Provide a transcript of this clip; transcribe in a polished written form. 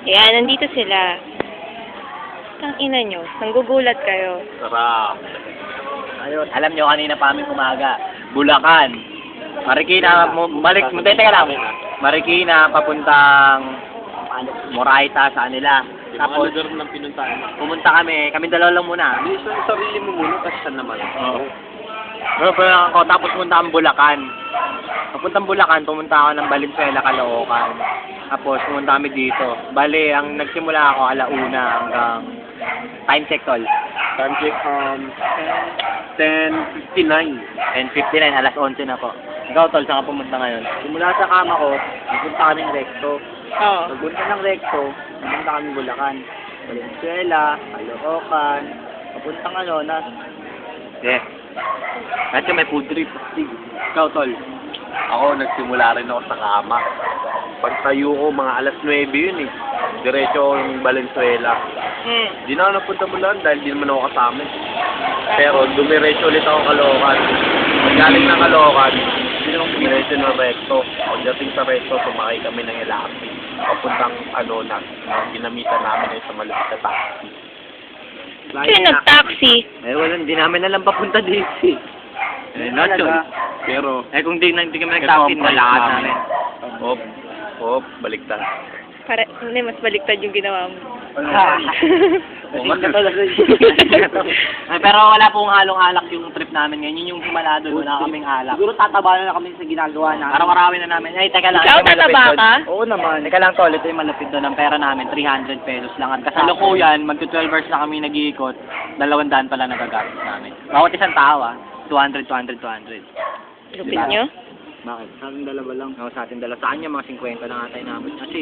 Ayan, nandito sila. Tang ina nyo, nanggugulat kayo. Sarap. Ayun, alam nyo, kanina pa kami kumaga. Bulacan. Marikina, teka lang. Marikina, papuntang Moraita sa kanila. Tapos, ng pinuntahan. pumunta kami dalawa lang muna. Hindi, sarili mo muna, kasi siya naman. Oo. Ako, tapos pumunta ang Bulacan. Papuntang Bulacan, pumunta ako ng Valenzuela, Caloocan. Tapos pumunta kami dito. Bale, ang nagsimula ako alauna hanggang time check tol. Time check, 10:59. 10:59, alas 11 na po. Ikaw tol, saan ka pumunta ngayon? Simula sa kama ko, nagpunta kami ng Recto. Oo. Pagpunta ng Recto, pumunta kami Bulacan. Valenzuela, Caloocan, papuntang Alonas. Yeah. At yung may food trip. Ikaw tol. Ako, nagsimula rin ako sa kama. Pagtayo ko, mga alas 9 yun eh. Diretso yung Valenzuela. Di na ako napunta mo lang dahil di naman ako kasama. Pero dumiretso ulit ako Caloocan. Paggaling ng Caloocan, dumiretso ng Recto. Pagdating sa Recto, sumakay kami ng LRT. Papuntang Alonas. Ginamitan namin ay sa malapit na taxi. Sino nag-taxi? Hindi namin alam papunta dito eh. Pero, Kung di kami nag-taxi, nalakad namin. Baliktad. Hindi, mas baliktad yung ginawa mo. Pero wala pong halong-alak yung trip namin ngayon. Yun yung pumalado, wala kaming alak. Siguro tataba na kami sa ginagawa namin. Araw-arawin na namin. Ay, teka lang. Ikaw, ito yung malapit tataba doon. ka? Oo naman. Teka lang tol, ito yung malapit doon. Ang pera namin, 300 pesos lang. At kasalukuyan, magto 12 hours na kami nag-iikot. 200 pala nagagastos namin. Bawat isang tao 200, 200, 200. Lupit nyo? Bakit? Sa ating dalawa lang. Oo, sa ating dalawa. Sa kanya, mga 50 na nga tayo namin. Kasi,